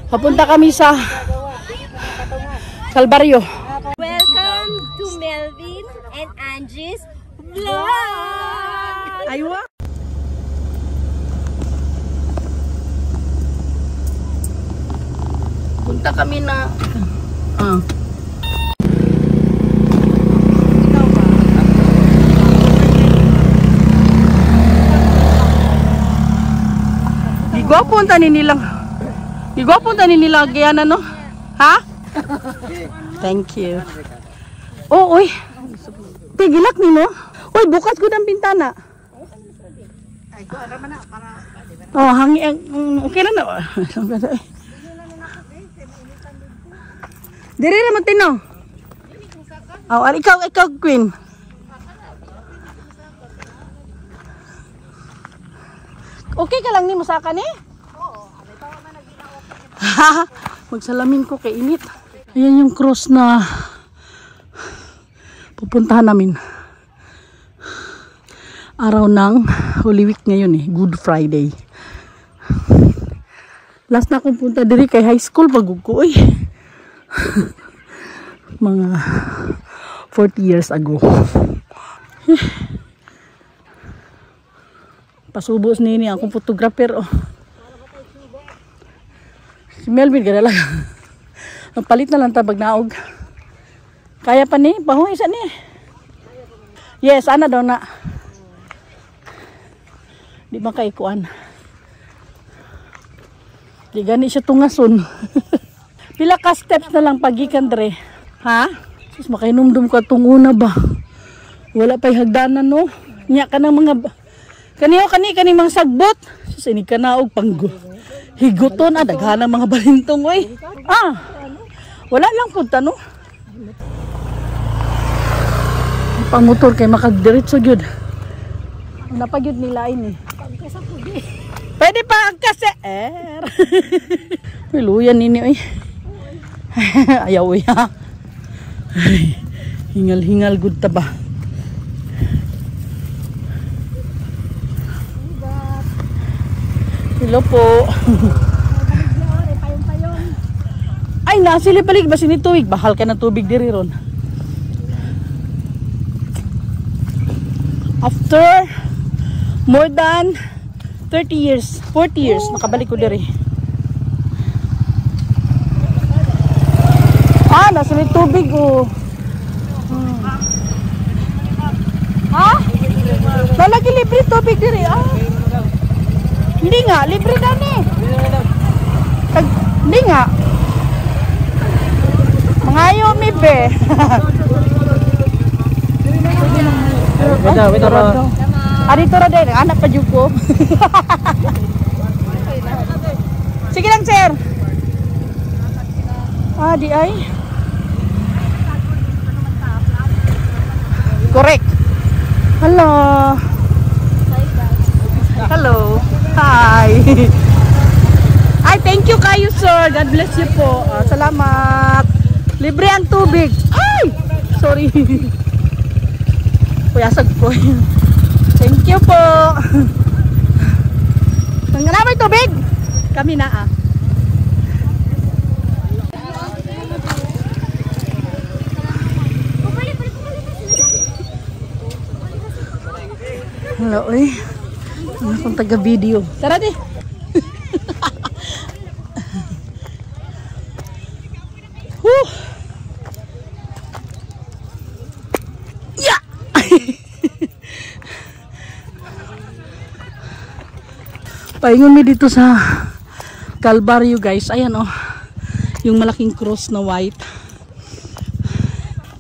Papunta kami sa Kalbaryo. Welcome to Melvin and Angie's vlog! Aywa! Punta kami na... Gwapo tani nilang. Gwapo tani nila Guyana no? Ha? Thank you. Oh, oy. Tigilak ni no? Oy, bukas gud ang bintana. Ay, ko ara man na para. Oh, hangi okay lang na. Diri ra man tino. Oh, ikaw Queen. Okay ka lang ni Masaka ni? Oo. Magsalamin ko kay init. Ayan yung cross na pupuntahan namin. Araw ng Holy Week ngayon eh. Good Friday. Last na akong punta diri kay high school pagug ko eh. Mga 40 years ago. Pasubos nini akong photographer oh. Si Melvin gada lang. Palit na lang tabag naog. Kaya pa ni, pahuwi sa ni. Yes, ana daw na. Di ba kay kuan? Di gani siya tungason. Pila ka steps na lang pagikan dre. Ha? Sus makainomdom ko atong una ba. Wala pa'y hagdanan no. Nya ka ng mga kani mga sagbot. Sus ini ka na og panggo. Higuton daghan ang mga balintong oy. Wala lang punta no. Pang-motor kay makagdiretso gyud. Napagyud nila ini. Pwede pa ang kaser. Luyan nini oy. Ayaw ya. Hingal-hingal gud ta ba. Hello po. Ay, nasili balik ba sini tuig? Bahal ka na tubig diri ron. After more than 30 years, 40 years, nakabalik ko diri. Nasili tubig oh. Ha? Lalagi libre tubig diri Hindi nga, libre na ni. Hindi nga. Mangayo mi be. Dito ra din, anak pa jud ko. Sige lang, sir. Di ay. Correct. Hello. Hello. Hi. Ay, thank you kayo, sir. God bless you po. Salamat. Libre ang tubig. Ay! Sorry. Puyasag ko. Thank you po. Nanganap may tubig? Kami na Hello, eh. Ano kung taga-video? Tara di. Yeah! Paingon mi dito sa Kalbaryo guys. Ayan oh. Yung malaking cross na white.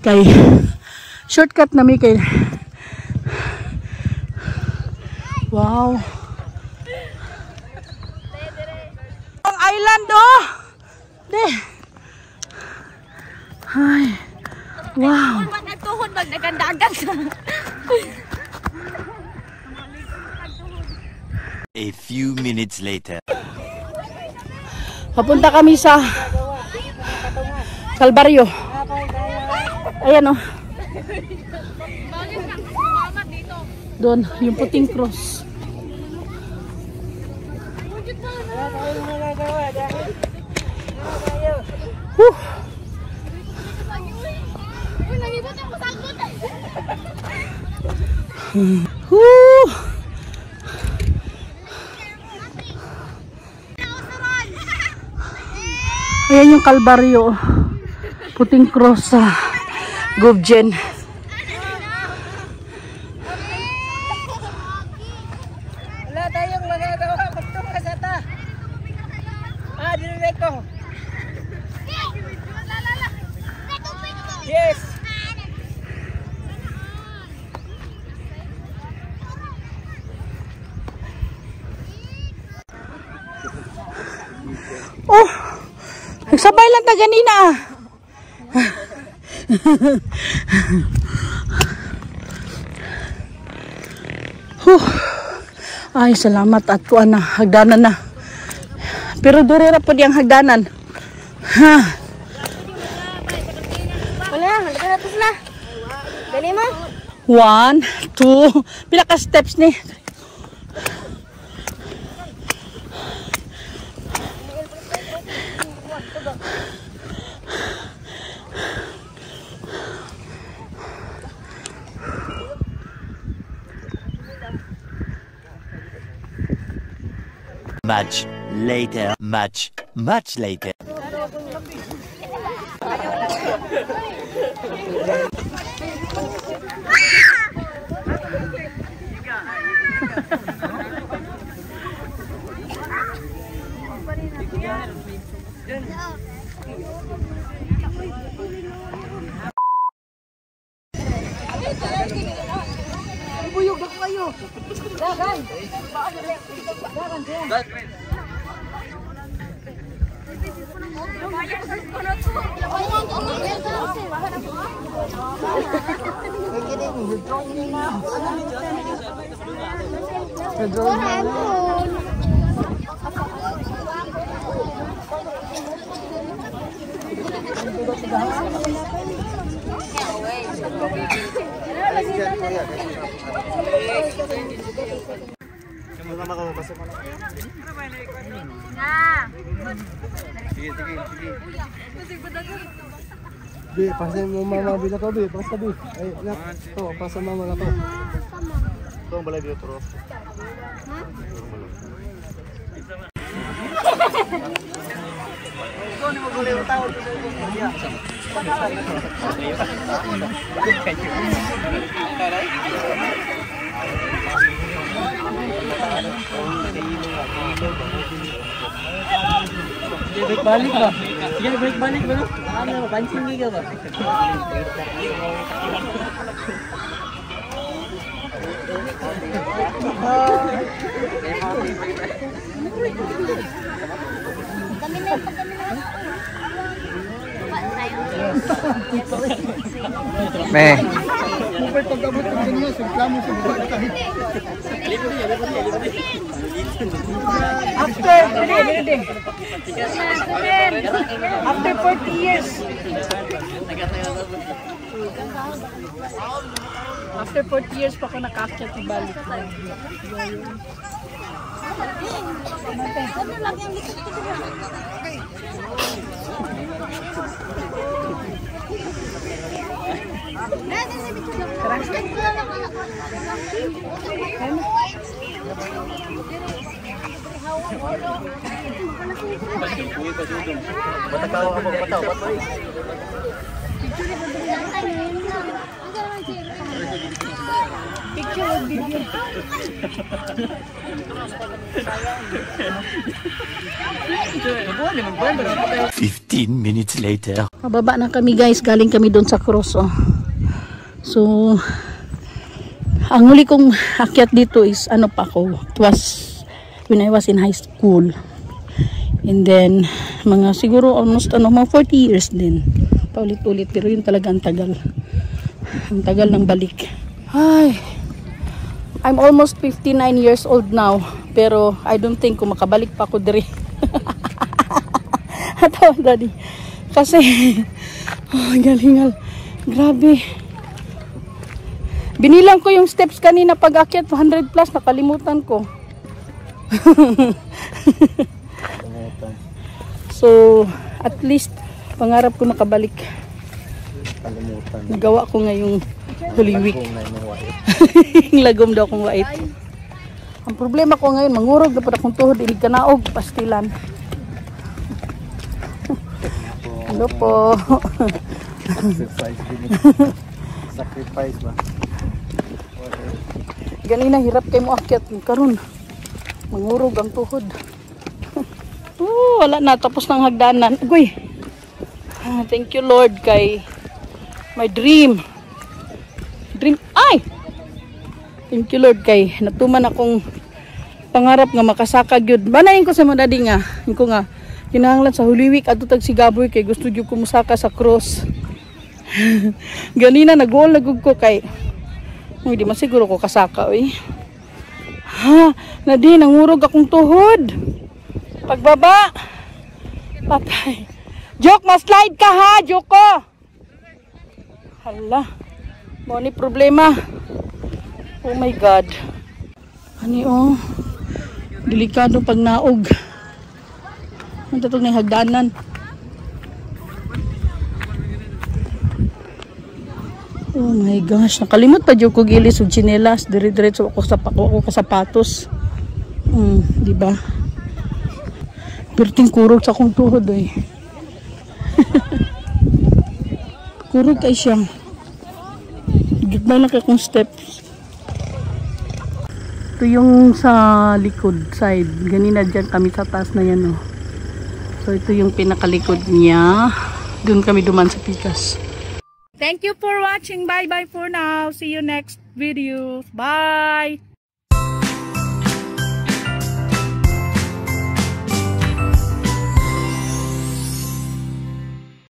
Kay shortcut na mi kay. Wow. Ang island oh. De. Hi. Wow. Tuhod mag nagandagan. A few minutes later. Papunta kami sa Kalbaryo. Ayan oh. Doon, yung puting cross. Whew. Whew. Ayan yung Kalbaryo. Puting cross sa Gubjen. Wala tayong magagawa. Magtunga sa ta. Direkto. Yes. Oh! Nagsabay lang ta ganina. Ay, salamat at kuan na, hagdanan na. Pero durera po diyang hagdanan. Ha. Wala, nagkaratos na. Dali mo. 1, 2, pila ka steps ni? Much later. Buyog ako kayo. Dagan. Bi, pasin mo mama bila ko, bi. Pasa, bi. Ay, nak. To, pasa mama na to. Ito ang balay dito, Ross. Break balik ba? Sige, break balik ba? Ano, pansing ka ba? Meh. After 40 years. After 40 years pa ako nakaakyat sa balik. Picture of video. 15 minutes later. Pababa na kami guys, galing kami doon sa cross. Oh. So, ang huli kong akyat dito is ano pa ako. It was when I was in high school. And then, mga siguro almost mga 40 years din. Paulit-ulit, pero yun talaga ang tagal. Ang tagal ng balik. Ay, I'm almost 59 years old now. Pero I don't think kung makabalik pa ako diri. Atawa daddy. Kasi, oh, galingal. Grabe. Binilang ko yung steps kanina pag-akyat, 100 plus, nakalimutan ko. So, at least Pangarap ko makabalik. Kalimutan. Nagawa ko ngayong Holy Week. Kung na yung white. Lagom daw akong wait. Ang problema ko ngayon, mangurog na po akong tuhod, ilig ka naog, pastilan. Ano po? Exercise din. Sacrifice ba? Ganina, hirap kayo mo akyat. Karon, mangurog ang tuhod. Wala na, tapos ng hagdanan. Uy! Thank you Lord kay my dream. Ay! Thank you Lord kay natuman akong pangarap nga makasaka gyud. Banayin ko sa mga daddy nga. Ko nga kinahanglan sa Holy Week adto tag Sigaboy kay gusto gyud ko musaka sa cross. Ganina nag-goal nagug ko kay di man siguro ko kasaka oy. Ha, nadi nangurog akong tuhod. Pagbaba. Patay. Joke, ma-slide ka ha, joke ko. Hala. Mo ni problema. Oh my God. Ani oh. Delikado pag naog. Ang tatog na hagdanan. Oh my gosh. Nakalimot pa dyan ko gilis o chinelas. Dire-diretso ako sa sapatos. Di ba? Perting kurog sa akong tuhod eh. Kurog kay siya. Gitna lang kay kong steps. Ito yung sa likod side. Ganina dyan kami sa taas na yan oh. So ito yung pinakalikod niya. Doon kami duman sa pikas. Thank you for watching. Bye bye for now. See you next video. Bye.